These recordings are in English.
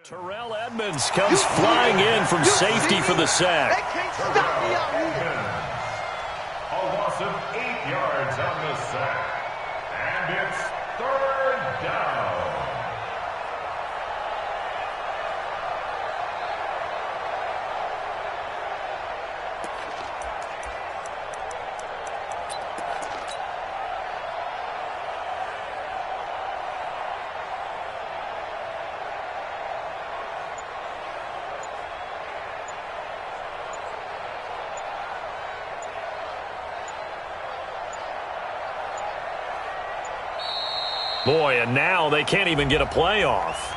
Terrell Edmonds comes flying in from safety for the sack. They can't stop me out here. A loss of 8 yards on the sack. And it's 3rd down. Boy, and now they can't even get a play off.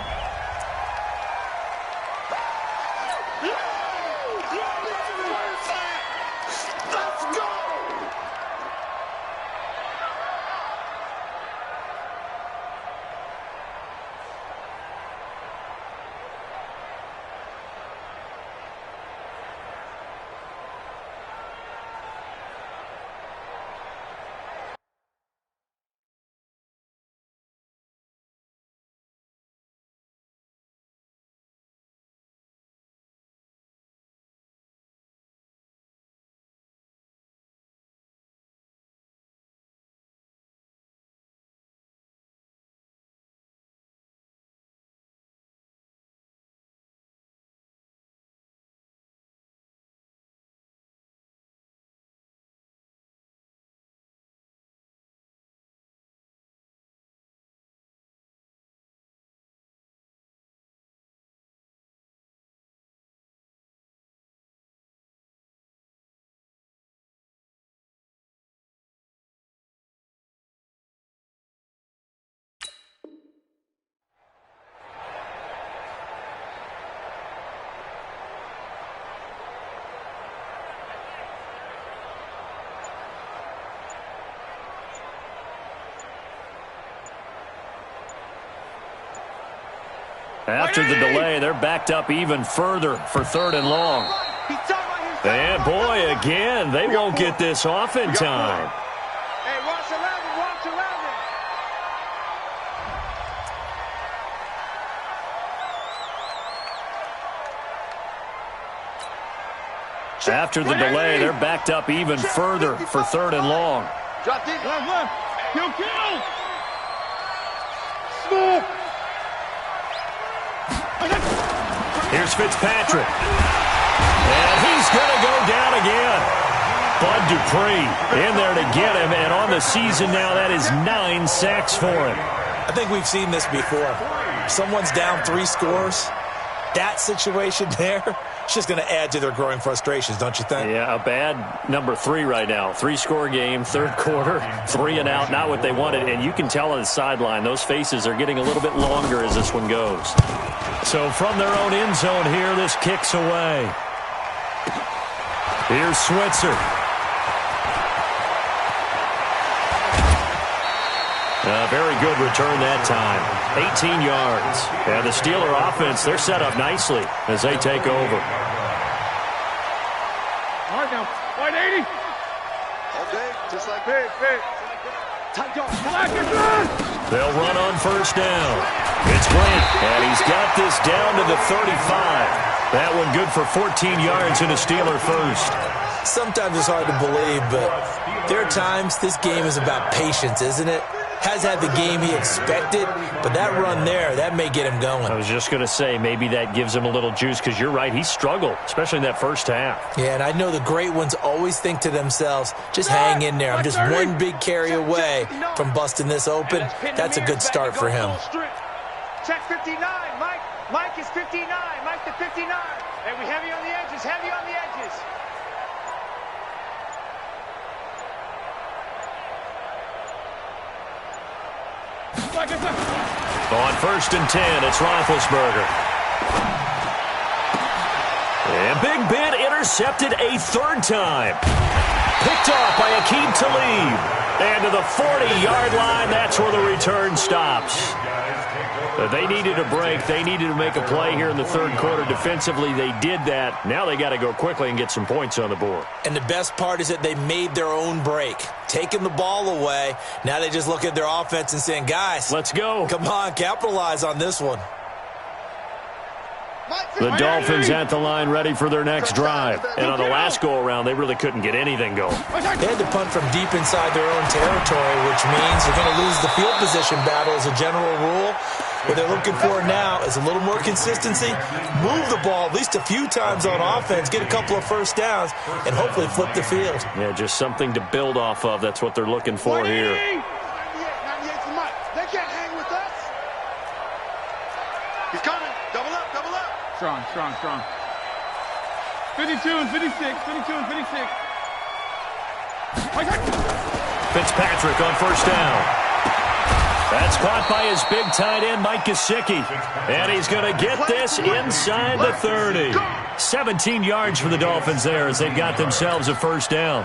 After the delay, they're backed up even further for 3rd and long. And boy, again, they won't get this off in time. Hey, watch around him, watch around him. After the delay, they're backed up even further for 3rd and long. Drop deep. Left. Kill. Here's Fitzpatrick. And he's going to go down again. Bud Dupree in there to get him. And on the season now, that is 9 sacks for him. I think we've seen this before. Someone's down 3 scores. That situation there, it's just going to add to their growing frustrations, don't you think? Yeah, a bad number 3 right now. 3-score game, 3rd quarter, 3 and out, not what they wanted. And you can tell on the sideline, those faces are getting a little bit longer as this one goes. So from their own end zone here, this kicks away. Here's Switzer. A very good return that time. 18 yards. And the Steeler offense, they're set up nicely as they take over. All right now, wide 80. Okay, just like big. Tight yard. They'll run on 1st down. It's Grant, and he's got this down to the 35. That one good for 14 yards and a Steeler first. Sometimes it's hard to believe, but there are times this game is about patience, isn't it? Has had the game he expected, but that run there, that may get him going. I was just going to say, maybe that gives him a little juice, because you're right, he struggled, especially in that first half. Yeah, and I know the great ones always think to themselves, just hang in there. I'm just one big carry away from busting this open. That's a good start for him. Check 59, Mike. Mike is 59. Mike the 59. And we heavy on the edges, On 1st and 10, it's Roethlisberger. And Big Ben intercepted a 3rd time. Picked off by Aqib Talib. And to the 40-yard line, that's where the return stops. They needed a break. They needed to make a play here in the 3rd quarter. Defensively, they did that. Now they got to go quickly and get some points on the board. And the best part is that they made their own break. Taking the ball away. Now they just look at their offense and saying, guys, let's go. Come on, capitalize on this one. The Dolphins at the line ready for their next drive. And on the last go-around, they really couldn't get anything going. They had to punt from deep inside their own territory, which means they're going to lose the field position battle as a general rule. What they're looking for now is a little more consistency, move the ball at least a few times on offense, get a couple of first downs, and hopefully flip the field. Yeah, just something to build off of. That's what they're looking for here. 98 for Mike. They can't hang with us. He's coming. Double up, double up. Strong, strong, strong. 52 and 56, 52 and 56. Fitzpatrick on first down. That's caught by his big tight end, Mike Gesicki. And he's going to get this inside the 30. 17 yards for the Dolphins there as they've got themselves a first down.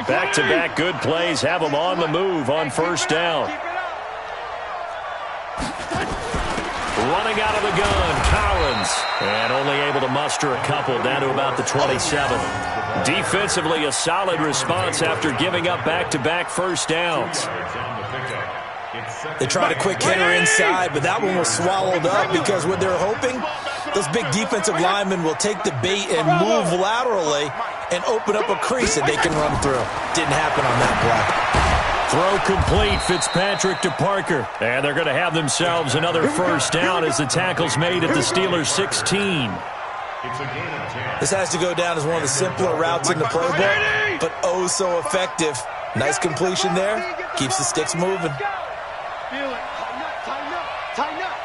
Back-to-back good plays have them on the move on first down. Running out of the gun, Collins. And only able to muster a couple down to about the 27. Defensively, a solid response after giving up back-to-back first downs. They tried a quick hitter inside, but that one was swallowed up because what they're hoping, those big defensive linemen will take the bait and move laterally and open up a crease that they can run through. Didn't happen on that play. Throw complete, Fitzpatrick to Parker. And they're going to have themselves another first down as the tackle's made at the Steelers' 16. This has to go down as one of the simpler routes in the playbook, but oh so effective. Nice completion there. Keeps the sticks moving. Feel it. Tighten up, tighten up,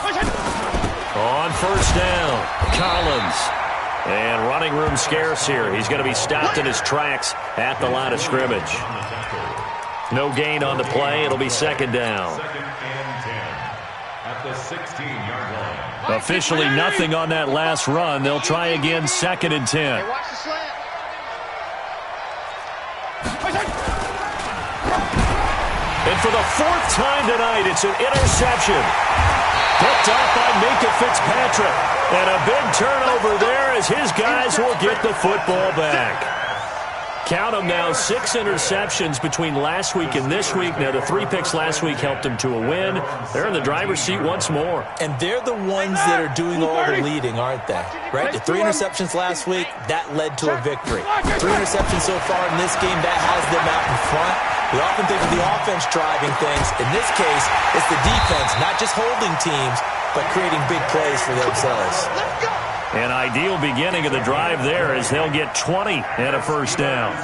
tighten up. On first down, Collins. And running room scarce here. He's going to be stopped in his tracks at the line of scrimmage. No gain on the play. It'll be second down. Second and 10 at the 16-yard line. Officially nothing on that last run. They'll try again, second and 10. Hey, watch the slant. And for the fourth time tonight, it's an interception. Picked off by Minkah Fitzpatrick. And a big turnover there as his guys will get the football back. Count them now, 6 interceptions between last week and this week. Now, the 3 picks last week helped them to a win. They're in the driver's seat once more. And they're the ones that are doing all the leading, aren't they? Right? The 3 interceptions last week, that led to a victory. 3 interceptions so far in this game, that has them out in front. We often think of the offense driving things. In this case, it's the defense, not just holding teams, but creating big plays for themselves. An ideal beginning of the drive there as they'll get 20 and a first down.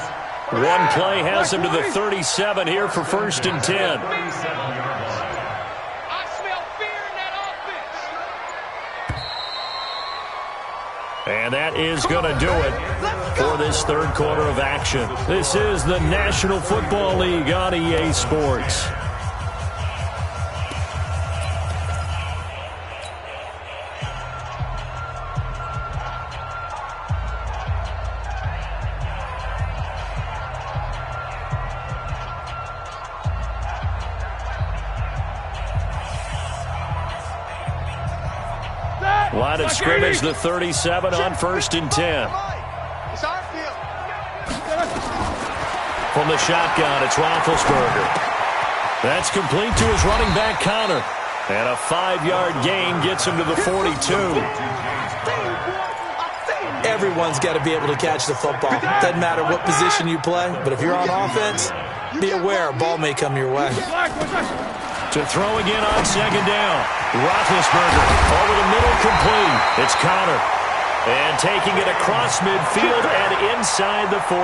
One play has them to the 37 here for first and 10. I smell fear in that offense. And that is going to do it for this third quarter of action. This is the National Football League on EA Sports. Line of scrimmage, the 37 on first and 10. It's our field. From the shotgun, it's Roethlisberger. That's complete to his running back, Connor. And a 5-yard gain gets him to the 42. Everyone's got to be able to catch the football. Doesn't matter what position you play, but if you're on offense, be aware a ball may come your way. To throw again on second down. Roethlisberger over the middle, complete. It's Connor. And taking it across midfield and inside the 45.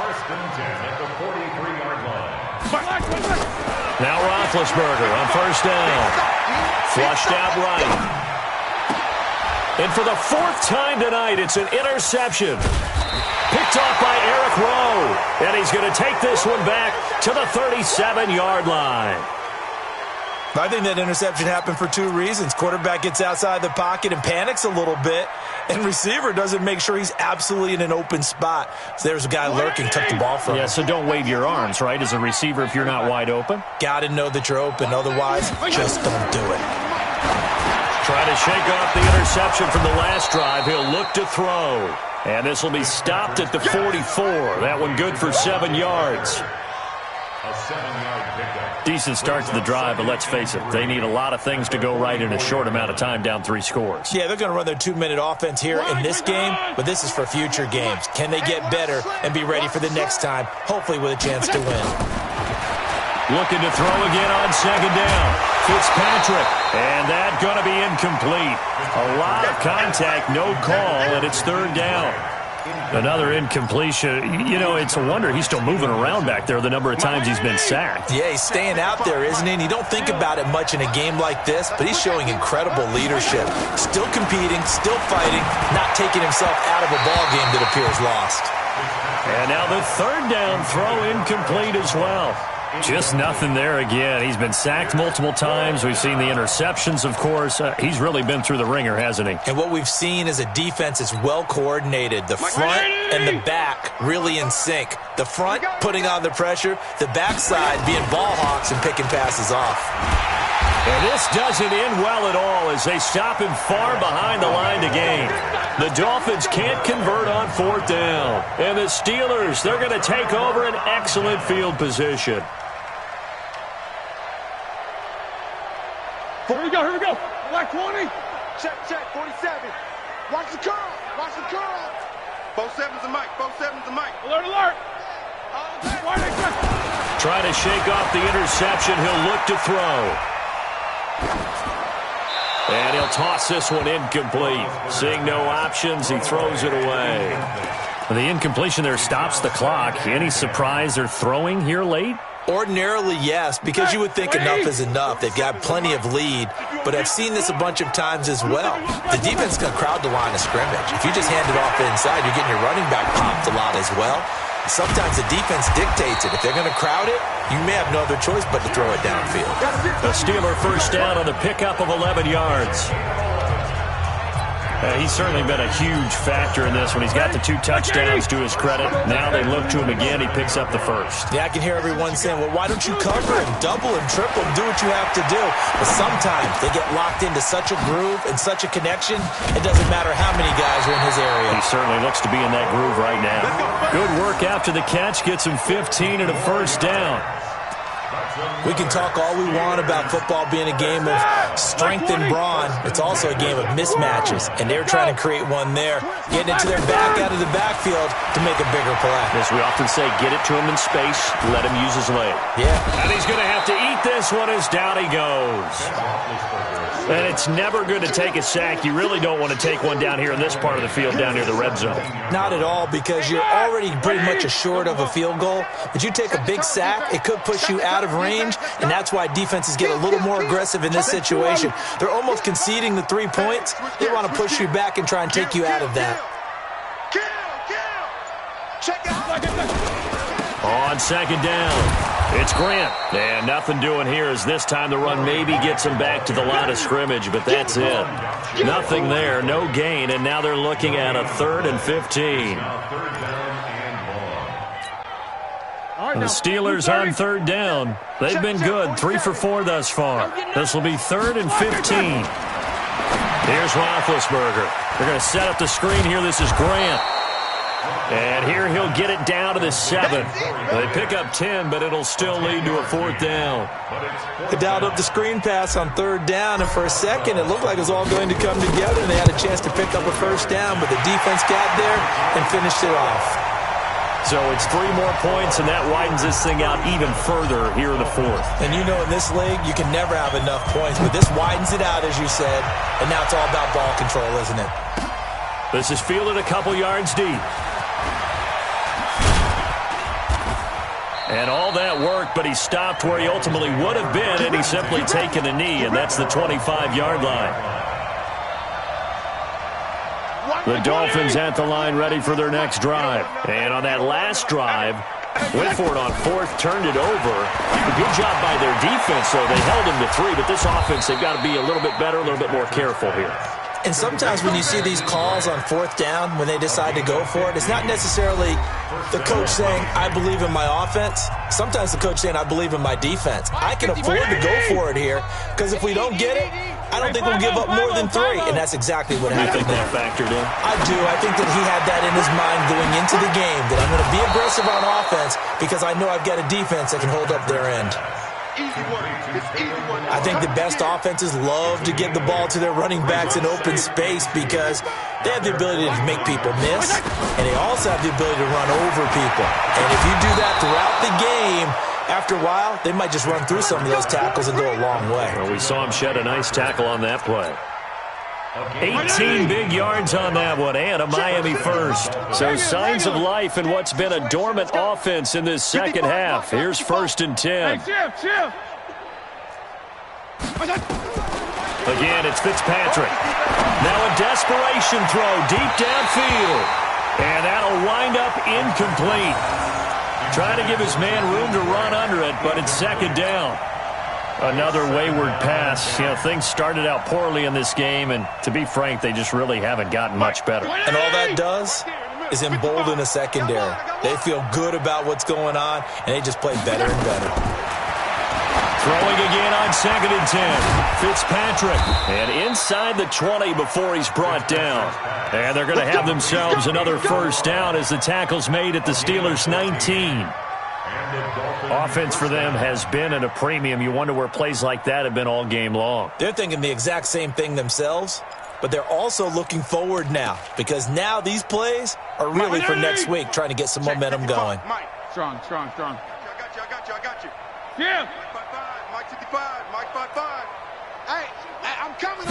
First and 10 at the 43-yard line. Now Roethlisberger on first down. Flushed out right. And for the fourth time tonight, it's an interception. Picked off by Eric Rowe. And he's going to take this one back to the 37-yard line. I think that interception happened for 2 reasons. Quarterback gets outside the pocket and panics a little bit, and receiver doesn't make sure he's absolutely in an open spot. So there's a guy lurking, took the ball from him. Yeah, so don't wave your arms, right, as a receiver if you're not wide open. Got to know that you're open. Otherwise, just don't do it. Try to shake off the interception from the last drive. He'll look to throw. And this will be stopped at the 44. That one good for 7 yards. A 7-yard pickup. Decent start to the drive, but let's face it, they need a lot of things to go right in a short amount of time, down 3 scores. Yeah, they're going to run their 2-minute offense here in this game, but this is for future games. Can they get better and be ready for the next time, hopefully with a chance to win? Looking to throw again on 2nd down. Fitzpatrick, and that going to be incomplete. A lot of contact, no call, and it's 3rd down. Another incompletion. You know, it's a wonder he's still moving around back there the number of times he's been sacked. Yeah, he's staying out there, isn't he? And you don't think about it much in a game like this, but he's showing incredible leadership. Still competing, still fighting, not taking himself out of a ball game that appears lost. And now the 3rd down throw incomplete as well. Just nothing there again. He's been sacked multiple times. We've seen the interceptions, of course. He's really been through the ringer, hasn't he? And what we've seen is a defense that's well coordinated. The front and the back really in sync. The front putting on the pressure, the backside being ball hawks and picking passes off. And this doesn't end well at all as they stop him far behind the line to gain. The Dolphins can't convert on 4th down. And the Steelers, they're going to take over an excellent field position. Here we go. Black 20. Check, 47. Watch the curl. Both sevens and Mike. Alert. Trying to shake off the interception. He'll look to throw. And he'll toss this one incomplete. Seeing no options, he throws it away. The incompletion there stops the clock. Any surprise they're throwing here late? Ordinarily, yes, because you would think enough is enough. They've got plenty of lead, but I've seen this a bunch of times as well. The defense can crowd the line of scrimmage. If you just hand it off inside, you're getting your running back popped a lot as well. Sometimes the defense dictates it. If they're going to crowd it, you may have no other choice but to throw it downfield. A Steeler 1st down on the pickup of 11 yards. He's certainly been a huge factor in this when he's got the 2 touchdowns to his credit. Now they look to him again. He picks up the 1st. Yeah, I can hear everyone saying, well, why don't you cover him, double him, triple him, do what you have to do. But sometimes they get locked into such a groove and such a connection, it doesn't matter how many guys are in his area. He certainly looks to be in that groove right now. Good work after the catch. Gets him 15 and a 1st down. We can talk all we want about football being a game of strength and brawn. It's also a game of mismatches, and they're trying to create one there, getting it to their back out of the backfield to make a bigger play. As we often say, get it to him in space, let him use his leg. Yeah. And he's going to have to eat this one as down he goes. And it's never good to take a sack. You really don't want to take one down here in this part of the field, down near the red zone. Not at all, because you're already pretty much assured of a field goal. But you take a big sack, it could push you out of range, and that's why defenses get a little more aggressive in this situation. They're almost conceding the 3 points. They want to push you back and try and take you out of that. On 2nd down. It's Grant, and nothing doing here as this time the run maybe gets him back to the line of scrimmage, but that's it. Nothing there, no gain, and now they're looking at a 3rd and 15. The Steelers on 3rd down. They've been good, 3 for 4 thus far. This will be 3rd and 15. Here's Roethlisberger. They're going to set up the screen here. This is Grant. And here he'll get it down to the 7. They pick up 10, but it'll still lead to a 4th down. They dialed up the screen pass on 3rd down, and for a second it looked like it was all going to come together, and they had a chance to pick up a 1st down, but the defense got there and finished it off. So it's 3 more points, and that widens this thing out even further here in the 4th. And you know in this league, you can never have enough points, but this widens it out, as you said, and now it's all about ball control, isn't it? This is fielded a couple yards deep. And all that worked, but he stopped where he ultimately would have been, and he's simply taken a knee, and that's the 25-yard line. The Dolphins at the line ready for their next drive. And on that last drive, went for it on 4th, turned it over. A good job by their defense, though. They held him to 3, but this offense, they've got to be a little bit better, a little bit more careful here. And sometimes when you see these calls on fourth down, when they decide to go for it, it's not necessarily the coach saying, I believe in my offense. Sometimes the coach saying, I believe in my defense. I can afford to go for it here because if we don't get it, I don't think we'll give up more than 3. And that's exactly what happened. You think that factored in? I do. I think that he had that in his mind going into the game, that I'm going to be aggressive on offense because I know I've got a defense that can hold up their end. I think the best offenses love to give the ball to their running backs in open space because they have the ability to make people miss, and they also have the ability to run over people. And if you do that throughout the game, after a while, they might just run through some of those tackles and go a long way. Well, we saw him shed a nice tackle on that play. 18 big yards on that one, and a Miami first. So signs of life in what's been a dormant offense in this second half. Here's 1st and 10. Again, it's Fitzpatrick. Now a desperation throw deep downfield. And that'll wind up incomplete. Trying to give his man room to run under it, but it's 2nd down. Another wayward pass. You know, things started out poorly in this game, and to be frank, they just really haven't gotten much better. And all that does is embolden a secondary. They feel good about what's going on, and they just play better and better. Throwing again on 2nd and 10. Fitzpatrick. And inside the 20 before he's brought down. And they're going to have themselves another 1st down as the tackle's made at the Steelers' 19. Offense for them has been at a premium. You wonder where plays like that have been all game long. They're thinking the exact same thing themselves, but they're also looking forward now because now these plays are really for next week, trying to get some momentum going. Strong. I got you. Yeah. Mike 55, Mike 55. Hey, I'm coming.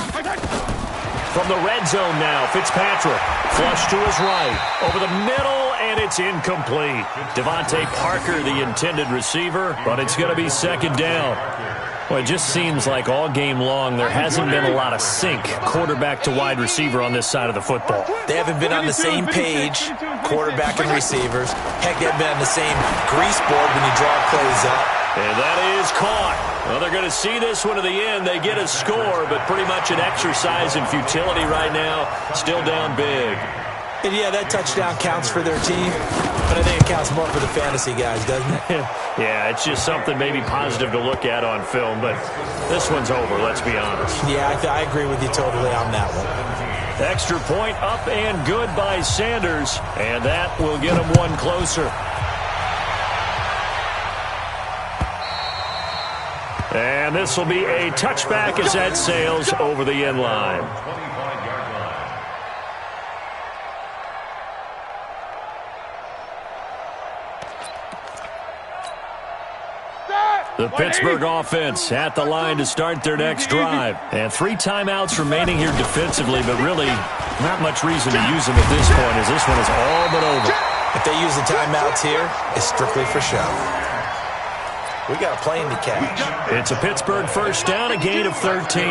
From the red zone now, Fitzpatrick. Flush to his right. Over the middle, and it's incomplete. Devontae Parker, the intended receiver, but it's going to be 2nd down. Well, it just seems like all game long there hasn't been a lot of sync quarterback to wide receiver on this side of the football. They haven't been on the same page, quarterback and receivers. Heck, they haven't been on the same grease board when you draw plays up. And that is caught. Well, they're going to see this one to the end. They get a score, but pretty much an exercise in futility right now. Still down big. And yeah, that touchdown counts for their team, but I think it counts more for the fantasy guys, doesn't it? Yeah, it's just something maybe positive to look at on film, but this one's over, let's be honest. Yeah, I agree with you totally on that one. Extra point up and good by Sanders, and that will get them one closer. And this will be a touchback as that sails over the end line. The Pittsburgh offense at the line to start their next drive. And 3 timeouts remaining here defensively, but really not much reason to use them at this point as this one is all but over. If they use the timeouts here, it's strictly for show. We got a plane to catch. It's a Pittsburgh 1st down, a gain of 13.